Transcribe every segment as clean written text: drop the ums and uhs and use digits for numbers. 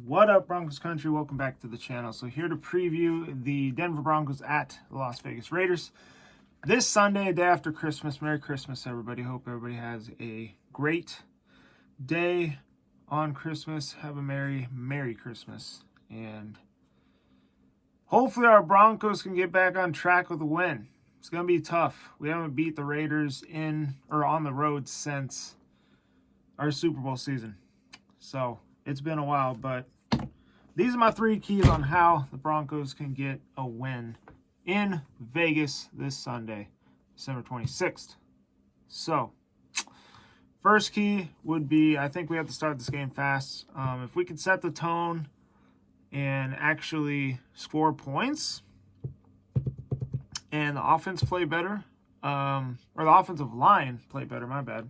What up, Broncos country? Welcome back to the channel. So here to preview the Denver Broncos at the Las Vegas Raiders this Sunday, day after Christmas. Merry Christmas, everybody. Hope everybody has a great day on Christmas. Have a Merry Christmas. And hopefully our Broncos can get back on track with a win. It's going to be tough. We haven't beat the Raiders in or on the road since our Super Bowl season. So it's been a while, but these are my three keys on how the Broncos can get a win in Vegas this Sunday, December 26th. So, first key would be, I think we have to start this game fast. If we could set the tone and actually score points and the offense play better, or the offensive line play better, my bad.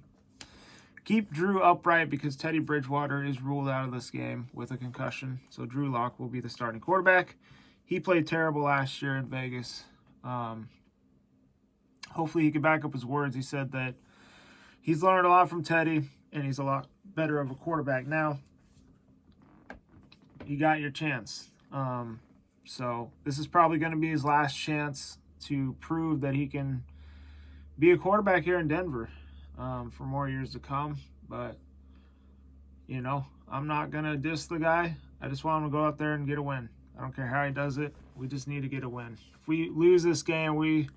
Keep Drew upright because Teddy Bridgewater is ruled out of this game with a concussion. So Drew Lock will be the starting quarterback. He played terrible last year in Vegas. Hopefully he can back up his words. He said that he's learned a lot from Teddy and he's a lot better of a quarterback now. You got your chance. So this is probably going to be his last chance to prove that he can be a quarterback here in Denver. For more years to come, but you know, I'm not gonna diss the guy. I just want him to go out there and get a win. I don't care how he does it. We just need to get a win. If we lose this game, we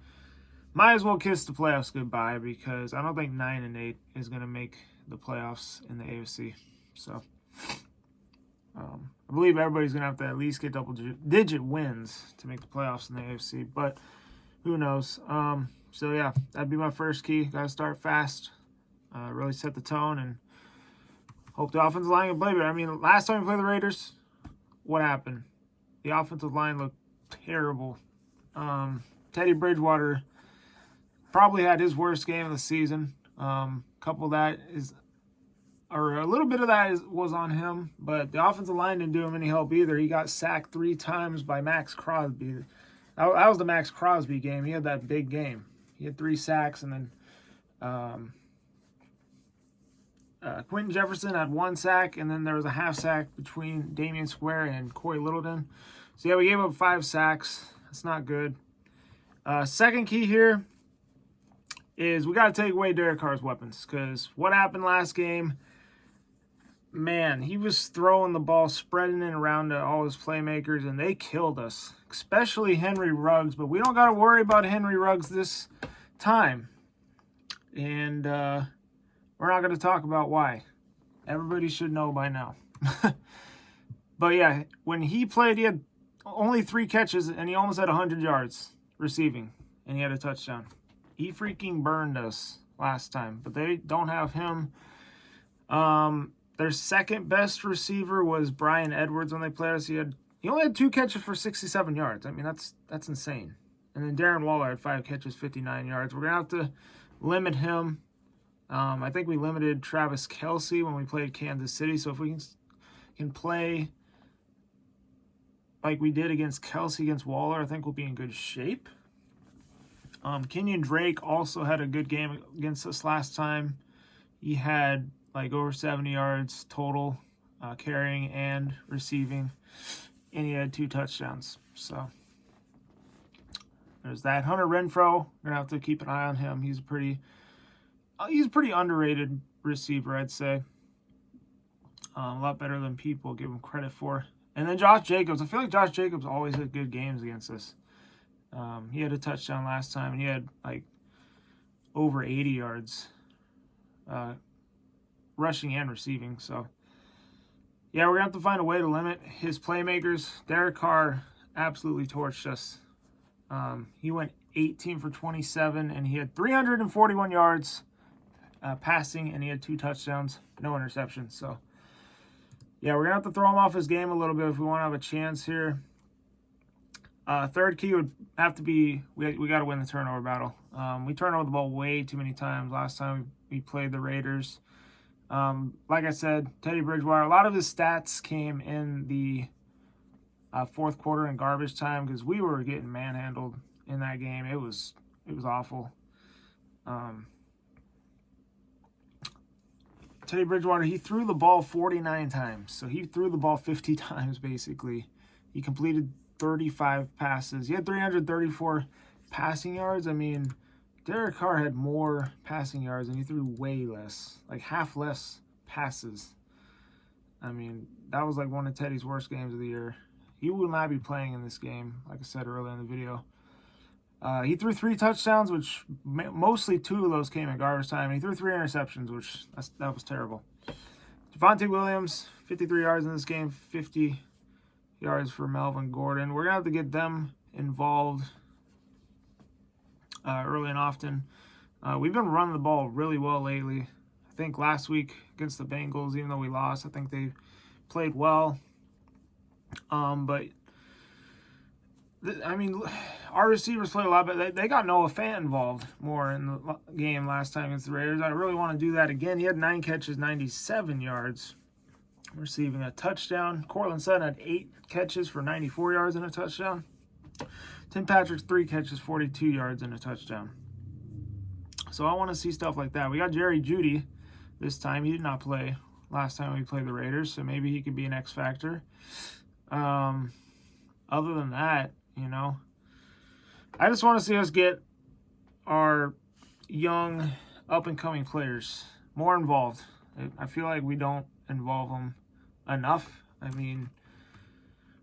might as well kiss the playoffs goodbye because I don't think 9-8 is gonna make the playoffs in the AFC. So I believe everybody's gonna have to at least get double-digit wins to make the playoffs in the AFC, but who knows? So, yeah, that'd be my first key. Got to start fast, really set the tone, and hope the offensive line can play better. I mean, last time we played the Raiders, what happened? The offensive line looked terrible. Teddy Bridgewater probably had his worst game of the season. A little bit of that was on him, but the offensive line didn't do him any help either. He got sacked 3 times by Max Crosby. That was the Max Crosby game. He had that big game. He had 3 sacks, and then Quentin Jefferson had 1 sack, and then there was a half sack between Damian Square and Corey Littleton. So, yeah, we gave up 5 sacks. That's not good. Second key here is we got to take away Derek Carr's weapons because what happened last game, man, he was throwing the ball, spreading it around to all his playmakers, and they killed us, especially Henry Ruggs. But we don't got to worry about Henry Ruggs this time. And we're not going to talk about why. Everybody should know by now. But, yeah, when he played, he had only 3 catches, and he almost had 100 yards receiving, and he had a touchdown. He freaking burned us last time, but they don't have him. Their second best receiver was Brian Edwards when they played us. He only had 2 catches for 67 yards. I mean, that's insane. And then Darren Waller had 5 catches, 59 yards. We're going to have to limit him. I think we limited Travis Kelce when we played Kansas City. So if we can play like we did against Kelce against Waller, I think we'll be in good shape. Kenyon Drake also had a good game against us last time. He had like over 70 yards total, carrying and receiving, and he had 2 touchdowns. So there's that. Hunter Renfrow, we're gonna have to keep an eye on him. He's a pretty underrated receiver, I'd say. A lot better than people give him credit for. And then Josh Jacobs. I feel like Josh Jacobs always had good games against us. He had a touchdown last time, and he had like over 80 yards. Rushing and receiving. So, yeah, we're going to have to find a way to limit his playmakers. Derek Carr absolutely torched us. He went 18 for 27, and he had 341 yards passing, and he had 2 touchdowns, no interceptions. So, yeah, we're going to have to throw him off his game a little bit if we want to have a chance here. Third key would have to be we got to win the turnover battle. We turned over the ball way too many times last time we played the Raiders. Like I said, Teddy Bridgewater, a lot of his stats came in the fourth quarter in garbage time because we were getting manhandled in that game. It was awful. Teddy Bridgewater, he threw the ball 49 times. So he threw the ball 50 times, basically. He completed 35 passes. He had 334 passing yards. I mean, Derek Carr had more passing yards, and he threw way less, like half less passes. I mean, that was like one of Teddy's worst games of the year. He will not be playing in this game, like I said earlier in the video. He threw 3 touchdowns, which mostly 2 of those came in garbage time. He threw 3 interceptions, which that was terrible. Javonte Williams, 53 yards in this game, 50 yards for Melvin Gordon. We're going to have to get them involved early and often. We've been running the ball really well lately. I think last week against the Bengals, even though we lost, I think they played well. But I mean, our receivers played a lot, but they got Noah Fant involved more in the game last time against the Raiders. I really want to do that again. He had 9 catches, 97 yards, receiving a touchdown. Cortland Sutton had 8 catches for 94 yards and a touchdown. Tim Patrick's 3 catches, 42 yards and a touchdown. So I want to see stuff like that. We got Jerry Jeudy this time. He did not play last time we played the Raiders, so maybe he could be an X factor. Other than that, you know, I just want to see us get our young, up-and-coming players more involved. I feel like we don't involve them enough. I mean,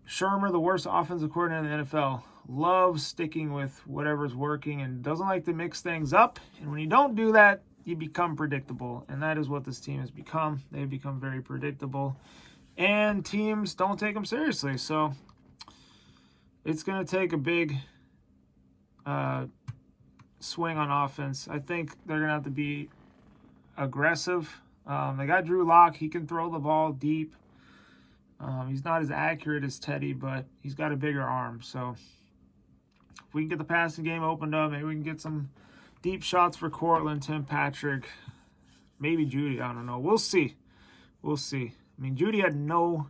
Shermer, the worst offensive coordinator in the NFL, loves sticking with whatever's working and doesn't like to mix things up. And when you don't do that, you become predictable. And that is what this team has become. They've become very predictable. And teams don't take them seriously. So it's going to take a big swing on offense. I think they're going to have to be aggressive. They got Drew Lock. He can throw the ball deep. He's not as accurate as Teddy, but he's got a bigger arm. So if we can get the passing game opened up, maybe we can get some deep shots for Cortland, Tim Patrick, maybe Jeudy. I don't know. We'll see. We'll see. I mean, Jeudy had no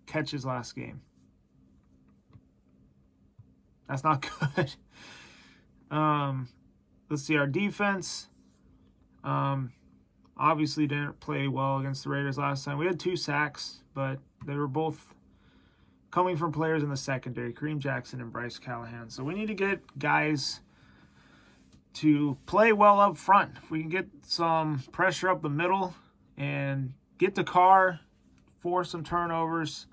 catches last game. That's not good. Let's see. Our defense obviously didn't play well against the Raiders last time. We had 2 sacks, but they were both coming from players in the secondary, Kareem Jackson and Bryce Callahan. So we need to get guys to play well up front. If we can get some pressure up the middle and get the Carr, force some turnovers,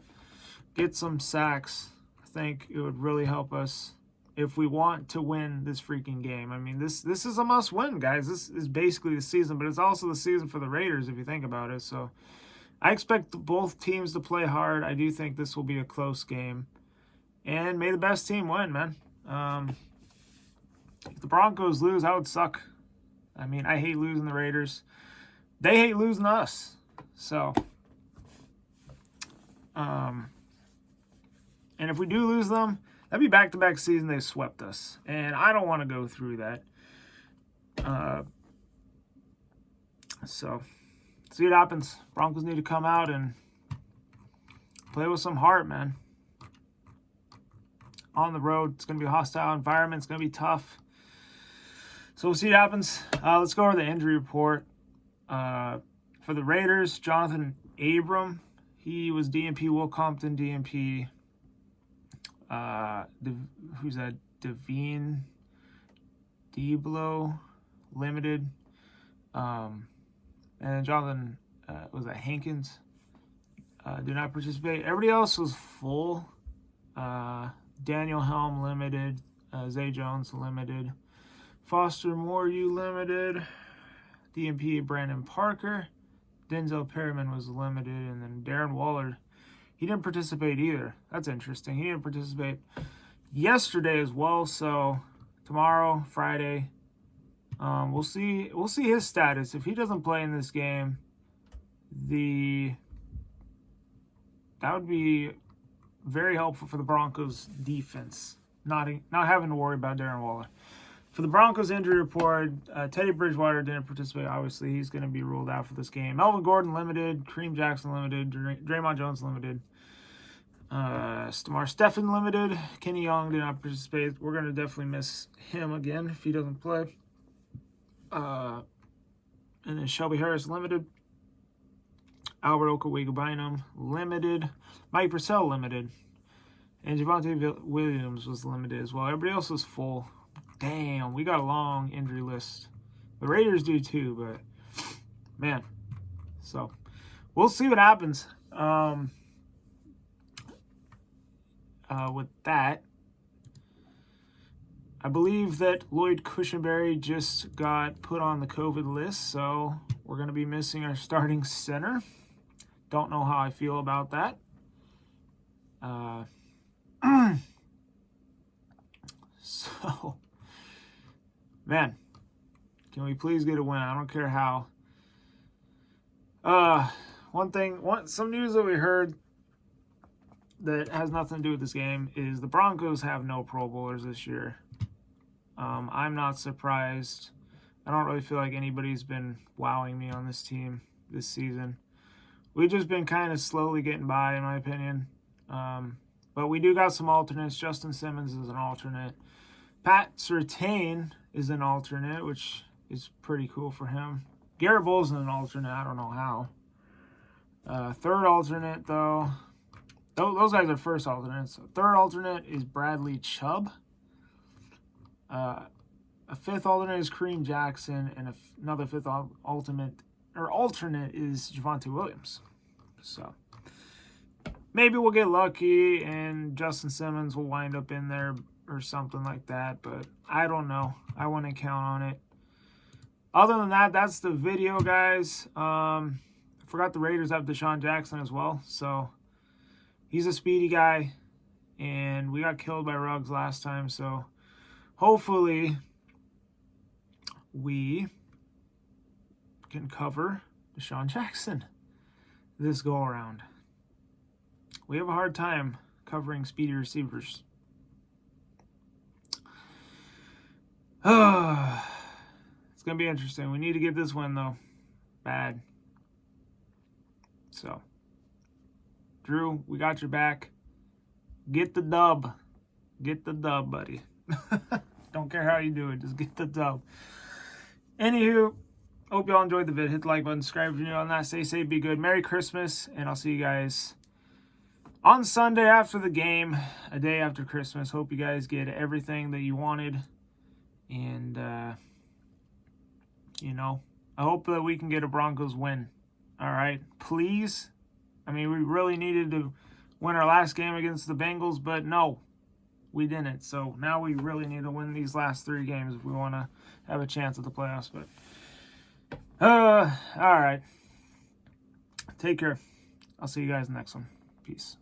get some sacks, I think it would really help us if we want to win this freaking game. I mean, this is a must-win, guys. This is basically the season, but it's also the season for the Raiders if you think about it. So I expect both teams to play hard. I do think this will be a close game. And may the best team win, man. If the Broncos lose, that would suck. I mean, I hate losing the Raiders. They hate losing us. So, and if we do lose them, that'd be back-to-back season they swept us. And I don't want to go through that. So, see what happens. Broncos need to come out and play with some heart, man. On the road, it's going to be a hostile environment. It's going to be tough. So we'll see what happens. Let's go over the injury report. For the Raiders, Jonathan Abram, he was DNP. Will Compton, DNP. Who's that? Devine Deblo, limited. And then Jonathan, was that Hankins? Did not participate. Everybody else was full. Daniel Helm, limited. Zay Jones, limited. Foster Moore, you limited. DNP Brandon Parker. Denzel Perryman was limited. And then Darren Waller, he didn't participate either. That's interesting. He didn't participate yesterday as well. So tomorrow, Friday, we'll see his status. If he doesn't play in this game, that would be very helpful for the Broncos defense. Not having to worry about Darren Waller. For the Broncos injury report, Teddy Bridgewater didn't participate. Obviously, he's going to be ruled out for this game. Melvin Gordon limited. Kareem Jackson limited. Draymond Jones limited. Stamar Stephen limited. Kenny Young did not participate. We're going to definitely miss him again if he doesn't play. And then Shelby Harris limited. Albert Okawegabinum, limited. Mike Purcell, limited. And Javonte Williams was limited as well. Everybody else was full. Damn, we got a long injury list. The Raiders do too, but man. So, we'll see what happens with that. I believe that Lloyd Cushenberry just got put on the COVID list, so we're going to be missing our starting center. Don't know how I feel about that. So, man, can we please get a win? I don't care how. Some news that we heard that has nothing to do with this game is the Broncos have no Pro Bowlers this year. I'm not surprised. I don't really feel like anybody's been wowing me on this team this season. We've just been kind of slowly getting by, in my opinion. But we do got some alternates. Justin Simmons is an alternate. Pat Surtain is an alternate, which is pretty cool for him. Garrett Bowles is an alternate. I don't know how. Third alternate, though. Those guys are first alternates. Third alternate is Bradley Chubb. A fifth alternate is Kareem Jackson, and another fifth alternate is Javonte Williams. So maybe we'll get lucky and Justin Simmons will wind up in there or something like that, but I don't know. I wouldn't count on it. Other than that, that's the video, guys. I forgot the Raiders have Deshaun Jackson as well, so he's a speedy guy, and we got killed by Ruggs last time, so hopefully we can cover Deshaun Jackson this go-around. We have a hard time covering speedy receivers. It's going to be interesting. We need to get this win, though. Bad. So, Drew, we got your back. Get the dub. Get the dub, buddy. Don't care how you do it. Just get the dub. Anywho, hope y'all enjoyed the vid. Hit the like button. Subscribe if you're new on that. Stay safe. Be good. Merry Christmas. And I'll see you guys on Sunday after the game. A day after Christmas. Hope you guys get everything that you wanted. And, I hope that we can get a Broncos win. All right? Please. I mean, we really needed to win our last game against the Bengals, but no, we didn't. So now we really need to win these last 3 games if we want to have a chance at the playoffs. But, all right. Take care. I'll see you guys in the next one. Peace.